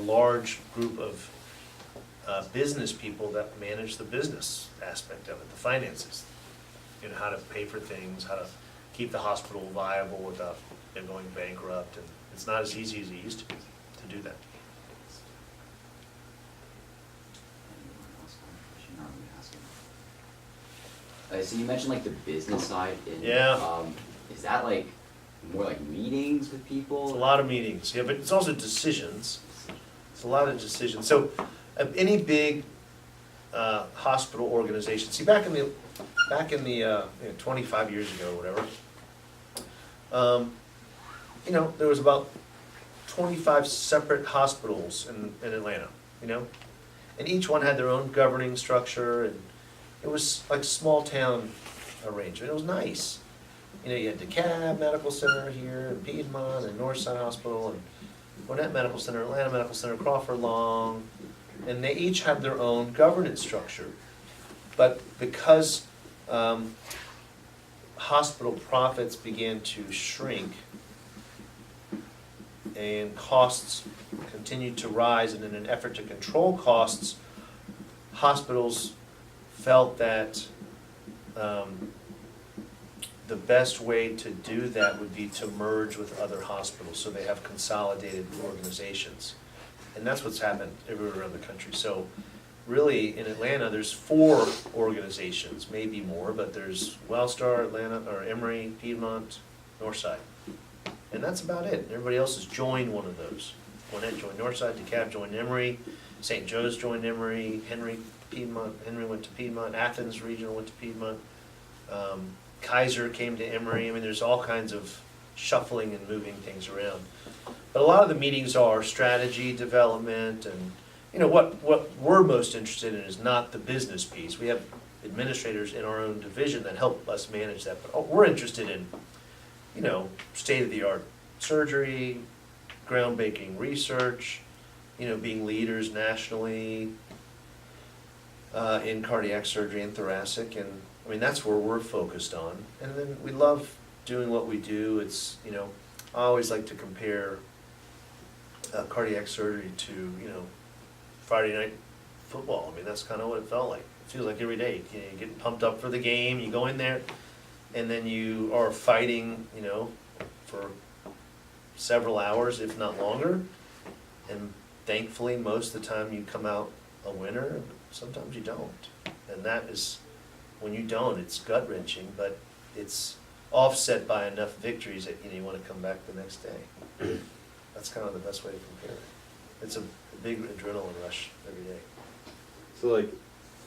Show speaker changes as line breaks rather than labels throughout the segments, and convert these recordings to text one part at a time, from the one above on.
large group of business people that manage the business aspect of it, the finances. You know, how to pay for things, how to keep the hospital viable without it going bankrupt, and it's not as easy as it used to be to do that.
So you mentioned like the business side.
Yeah.
Is that like more like meetings with people?
It's a lot of meetings, yeah, but it's also decisions. It's a lot of decisions. So any big hospital organization, see back in the 25 years ago or whatever, you know, there was about 25 separate hospitals in Atlanta, you know, and each one had their own governing structure, and it was like small town arrangement. It was nice. You know, you had DeKalb Medical Center here, and Piedmont, and Northside Hospital, and Gwinnett Medical Center, Atlanta Medical Center, Crawford Long, and they each had their own governance structure. But because hospital profits began to shrink and costs continued to rise, and in an effort to control costs, hospitals felt that the best way to do that would be to merge with other hospitals, so they have consolidated organizations. And that's what's happened everywhere around the country. So really, in Atlanta, there's 4 organizations, maybe more, but there's Wellstar, Atlanta, or Emory, Piedmont, Northside. And that's about it. Everybody else has joined one of those. Gwinnett joined Northside, DeKalb joined Emory, St. Joe's joined Emory, Henry went to Piedmont, Athens Regional went to Piedmont, Kaiser came to Emory. I mean, there's all kinds of shuffling and moving things around. But a lot of the meetings are strategy development, and you know what we're most interested in is not the business piece. We have administrators in our own division that help us manage that, but we're interested in, you know, state-of-the-art surgery, groundbreaking research, you know, being leaders nationally in cardiac surgery and thoracic, and I mean that's where we're focused on. And then we love doing what we do. It's, you know, I always like to compare cardiac surgery to, you know, Friday night football. I mean, that's kind of what it felt like. It feels like every day. You know, you're getting pumped up for the game, you go in there, and then you are fighting, you know, for several hours, if not longer. And thankfully, most of the time you come out a winner. Sometimes you don't. And that is, when you don't, it's gut-wrenching, but it's offset by enough victories that, you know, you want to come back the next day. That's kind of the best way to compare it. It's a big adrenaline rush every day.
So like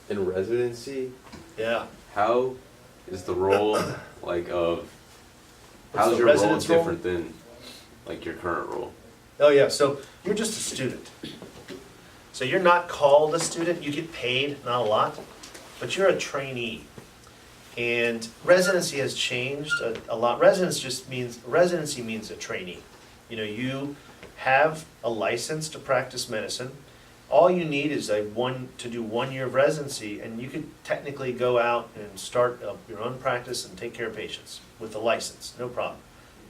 in residency,
Yeah.
how is the role like of
What's
how's
the
your role
residence role?
different than like your current role?
Oh yeah, so you're just a student. So you're not called a student, you get paid, not a lot, but you're a trainee. And residency has changed a lot. Residency means a trainee. You know, you have a license to practice medicine. All you need is to do 1 year of residency, and you could technically go out and start your own practice and take care of patients with a license, no problem.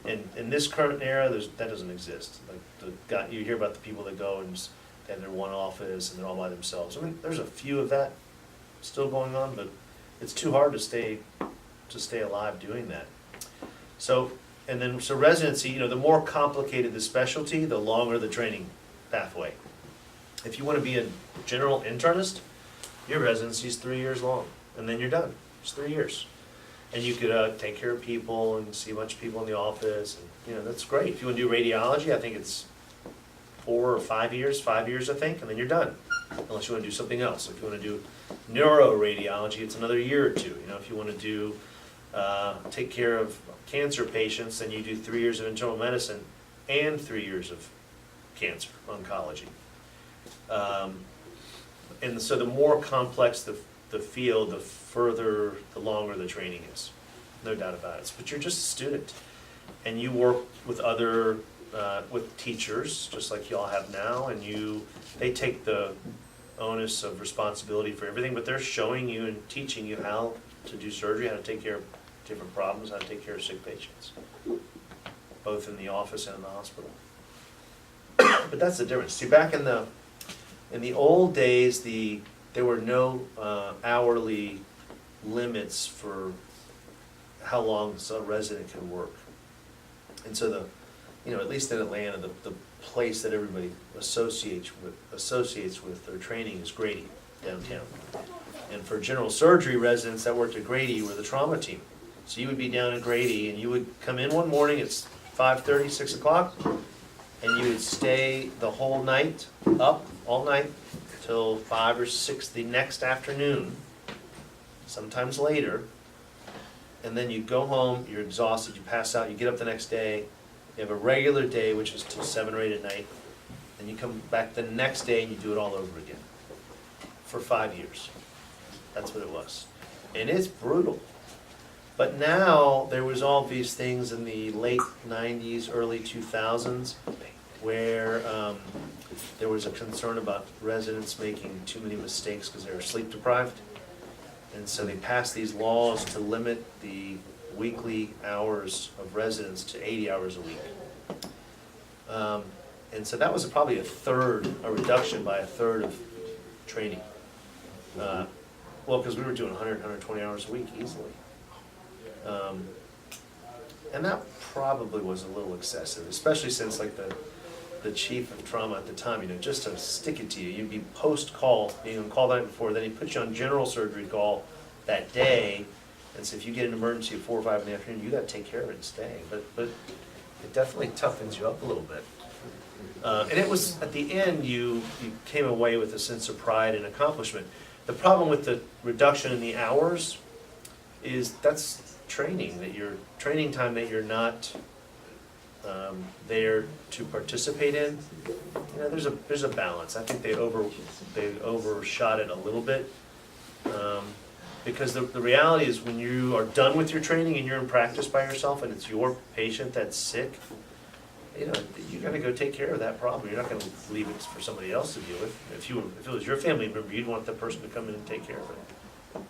And in this current era, that doesn't exist. Like you hear about the people that go and just have their one office and they're all by themselves. I mean, there's a few of that still going on, but it's too hard to stay alive doing that. So residency, you know, the more complicated the specialty, the longer the training pathway. If you want to be a general internist, your residency is 3 years long, and then you're done. It's 3 years. And you could take care of people and see a bunch of people in the office, and you know, that's great. If you want to do radiology, I think it's 4 or 5 years, 5 years I think, and then you're done. Unless you want to do something else. If you want to do neuroradiology, it's another year or 2. You know, if you want to do take care of cancer patients, then you do 3 years of internal medicine and 3 years of cancer oncology. And so the more complex the field, the longer the training is. No doubt about it. But you're just a student, and you work with other with teachers, just like you all have now, and they take the onus of responsibility for everything, but they're showing you and teaching you how to do surgery, how to take care of different problems, how to take care of sick patients, both in the office and in the hospital. But that's the difference. See, back in the old days, there were no hourly limits for how long a resident could work. And so at least in Atlanta, the place that everybody associates with their training is Grady, downtown. And for general surgery residents that worked at Grady were the trauma team. So you would be down in Grady, and you would come in one morning, it's 5:30, 6 o'clock, and you would stay the whole night, up all night, till 5 or 6 the next afternoon, sometimes later. And then you go home, you're exhausted, you pass out, you get up the next day, you have a regular day, which is till 7 or 8 at night, and you come back the next day and you do it all over again, for 5 years. That's what it was. And it's brutal. But now, there was all these things in the late 90s, early 2000s, where there was a concern about residents making too many mistakes because they were sleep deprived. And so they passed these laws to limit the weekly hours of residence to 80 hours a week. And so that was probably a reduction by a third of training. Well, because we were doing 100, 120 hours a week easily. And that probably was a little excessive, especially since like the chief of trauma at the time, just to stick it to you, you'd be post-call, call the night before, then he put you on general surgery call that day, and so if you get an emergency at 4 or 5 in the afternoon, you gotta take care of it and stay. But it definitely toughens you up a little bit. And it was, at the end, you came away with a sense of pride and accomplishment. The problem with the reduction in the hours is that's training time that you're not there to participate in. There's a balance. I think they overshot it a little bit. Because the reality is when you are done with your training and you're in practice by yourself and it's your patient that's sick, you gotta go take care of that problem. You're not gonna leave it for somebody else to deal with. If it was your family member, you'd want that person to come in and take care of it.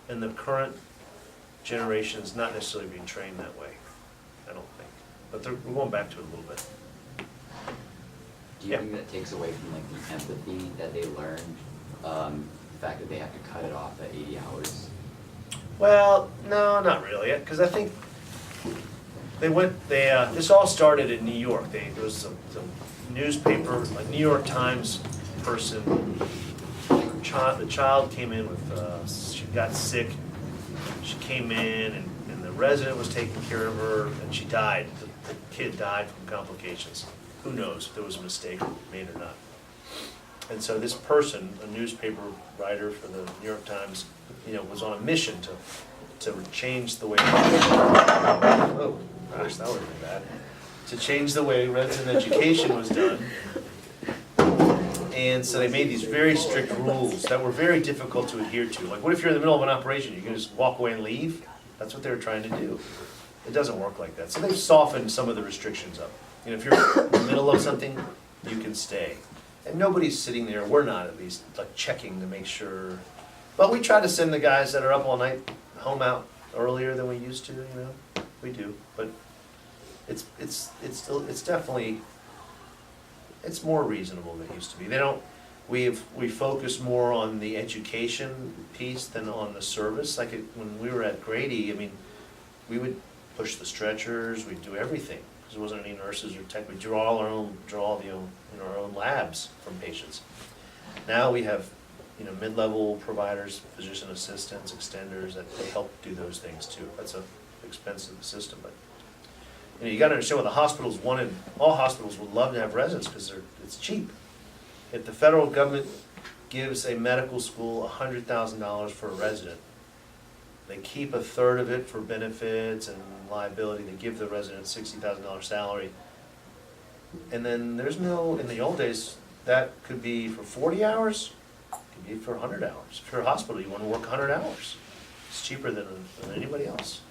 And the current generation is not necessarily being trained that way, I don't think. But we're going back to it a little bit.
Do you think that takes away from like the empathy that they learned, the fact that they have to cut it off at 80 hours?
Well, no, not really, because I think this all started in New York. There was some newspaper, a New York Times person, the child came in with, she got sick, she came in and the resident was taking care of her and she died. The kid died from complications. Who knows if there was a mistake made or not. And so this person, a newspaper writer for the New York Times, was on a mission to change the way, oh gosh, that would have been bad, to change the way resident education was done. And so they made these very strict rules that were very difficult to adhere to. Like, what if you're in the middle of an operation? You can just walk away and leave? That's what they were trying to do. It doesn't work like that. So they've softened some of the restrictions up. If you're in the middle of something, you can stay. And nobody's sitting there, we're not at least, like checking to make sure. But we try to send the guys that are up all night home out earlier than we used to, we do. But it's definitely, it's more reasonable than it used to be. We focus more on the education piece than on the service. Like when we were at Grady, we would push the stretchers, we'd do everything. Because there wasn't any nurses or tech. We draw our own labs from patients. Now we have, mid-level providers, physician assistants, extenders that they help do those things too. That's a expense of the system, but you got to understand what the hospitals wanted. All hospitals would love to have residents because it's cheap. If the federal government gives a medical school $100,000 for a resident, they keep a third of it for benefits and liability. They give the resident a $60,000 salary. And then there's in the old days, that could be for 40 hours, it could be for 100 hours. If you're a hospital, you want to work 100 hours. It's cheaper than anybody else.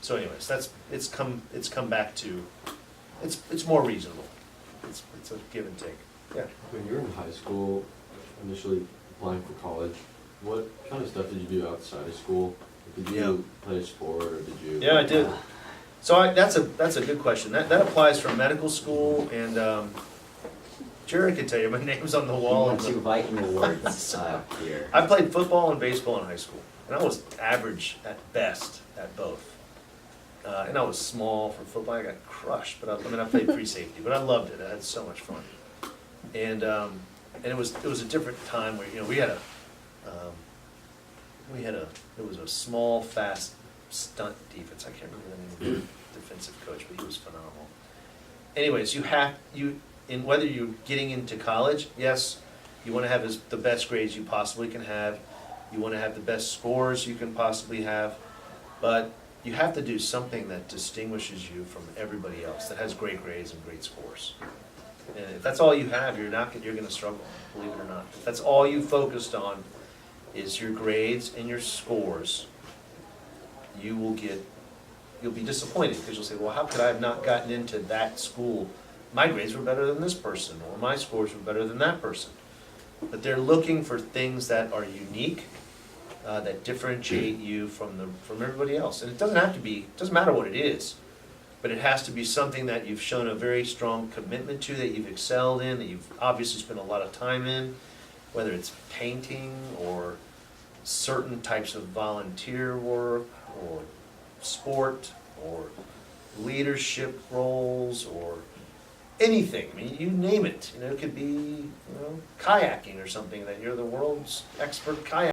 So anyways, it's come back to, it's more reasonable. It's a give and take. Yeah.
When you were in high school, initially applying for college, what kind of stuff did you do outside of school? Did you play a sport or did you?
Yeah, I did. So that's a good question. That applies for medical school and Jared can tell you, my name's on the
He
wall.
won 2 Viking awards here.
I played football and baseball in high school, and I was average at best at both. And I was small for football, I got crushed, but I played free safety, but I loved it, I had so much fun. And it was a different time where, we had it was a small, fast stunt defense, I can't remember the name of the defensive coach, but he was phenomenal. Anyways, in whether you're getting into college, yes, you wanna have the best grades you possibly can have, you wanna have the best scores you can possibly have, but you have to do something that distinguishes you from everybody else, that has great grades and great scores. And if that's all you have, you're gonna struggle, believe it or not. If that's all you focused on is your grades and your scores, you'll be disappointed, because you'll say, well, how could I have not gotten into that school? My grades were better than this person, or my scores were better than that person. But they're looking for things that are unique, that differentiate you from everybody else. And it doesn't matter what it is, but it has to be something that you've shown a very strong commitment to, that you've excelled in, that you've obviously spent a lot of time in, whether it's painting or certain types of volunteer work or sport or leadership roles or anything. I mean, you name it. It could be kayaking or something, that you're the world's expert kayaker.